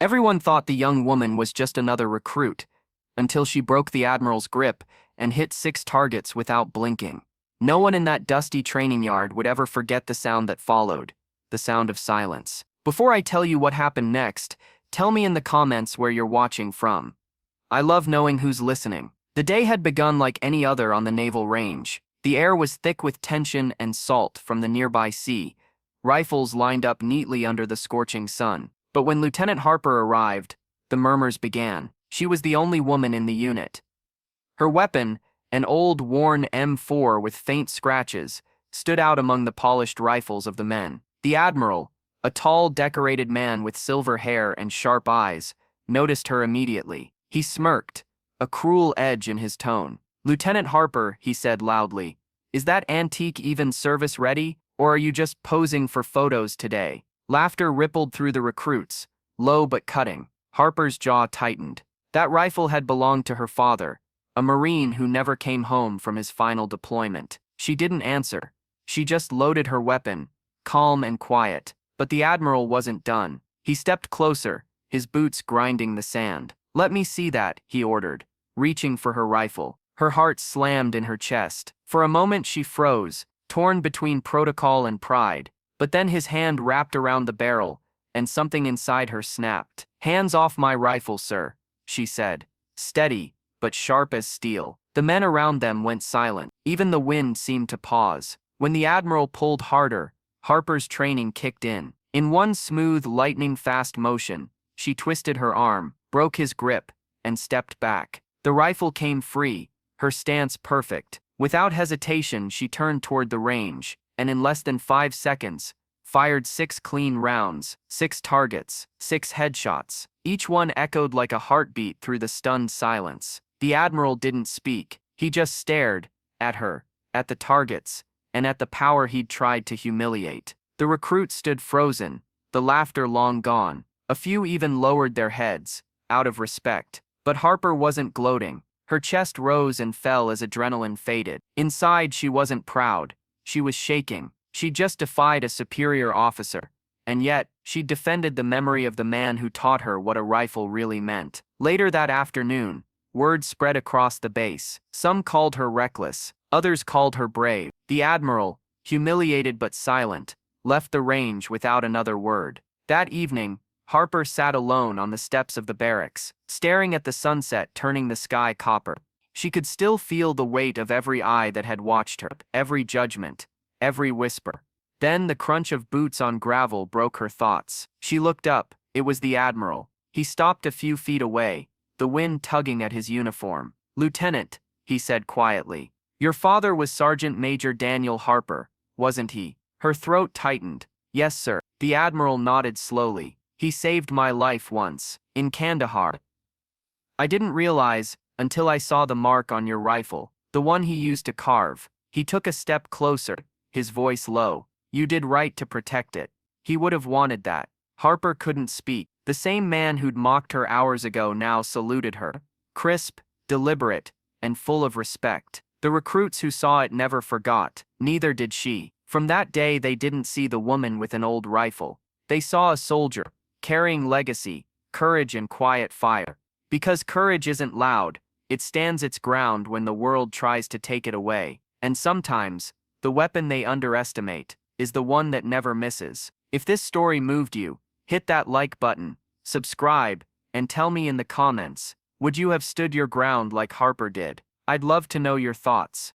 Everyone thought the young woman was just another recruit, until she broke the Admiral's grip and hit 6 targets without blinking. No one in that dusty training yard would ever forget the sound that followed, the sound of silence. Before I tell you what happened next, tell me in the comments where you're watching from. I love knowing who's listening. The day had begun like any other on the naval range. The air was thick with tension and salt from the nearby sea, rifles lined up neatly under the scorching sun. But when Lieutenant Harper arrived, the murmurs began. She was the only woman in the unit. Her weapon, an old, worn M4 with faint scratches, stood out among the polished rifles of the men. The Admiral, a tall, decorated man with silver hair and sharp eyes, noticed her immediately. He smirked, a cruel edge in his tone. "Lieutenant Harper," he said loudly, "is that antique even service-ready, or are you just posing for photos today?" Laughter rippled through the recruits, low but cutting. Harper's jaw tightened. That rifle had belonged to her father, a Marine who never came home from his final deployment. She didn't answer. She just loaded her weapon, calm and quiet. But the Admiral wasn't done. He stepped closer, his boots grinding the sand. "Let me see that," he ordered, reaching for her rifle. Her heart slammed in her chest. For a moment she froze, torn between protocol and pride. But then his hand wrapped around the barrel, and something inside her snapped. "Hands off my rifle, sir," she said, steady, but sharp as steel. The men around them went silent. Even the wind seemed to pause. When the Admiral pulled harder, Harper's training kicked in. In one smooth, lightning-fast motion, she twisted her arm, broke his grip, and stepped back. The rifle came free, her stance perfect. Without hesitation, she turned toward the range, and in less than 5 seconds, fired 6 clean rounds, 6 targets, 6 headshots. Each one echoed like a heartbeat through the stunned silence. The Admiral didn't speak. He just stared at her, at the targets, and at the power he'd tried to humiliate. The recruits stood frozen, the laughter long gone. A few even lowered their heads, out of respect. But Harper wasn't gloating. Her chest rose and fell as adrenaline faded. Inside, she wasn't proud. She was shaking. She'd just defied a superior officer. And yet, she'd defended the memory of the man who taught her what a rifle really meant. Later that afternoon, word spread across the base. Some called her reckless. Others called her brave. The Admiral, humiliated but silent, left the range without another word. That evening, Harper sat alone on the steps of the barracks, staring at the sunset turning the sky copper. She could still feel the weight of every eye that had watched her, every judgment, every whisper. Then the crunch of boots on gravel broke her thoughts. She looked up. It was the Admiral. He stopped a few feet away, the wind tugging at his uniform. "Lieutenant," he said quietly, "your father was Sergeant Major Daniel Harper, wasn't he?" Her throat tightened. "Yes, sir." The Admiral nodded slowly. "He saved my life once, in Kandahar. I didn't realize, until I saw the mark on your rifle, the one he used to carve." He took a step closer, his voice low. "You did right to protect it. He would have wanted that." Harper couldn't speak. The same man who'd mocked her hours ago now saluted her, crisp, deliberate, and full of respect. The recruits who saw it never forgot. Neither did she. From that day they didn't see the woman with an old rifle. They saw a soldier, carrying legacy, courage and quiet fire. Because courage isn't loud, it stands its ground when the world tries to take it away. And sometimes, the weapon they underestimate is the one that never misses. If this story moved you, hit that like button, subscribe, and tell me in the comments, would you have stood your ground like Harper did? I'd love to know your thoughts.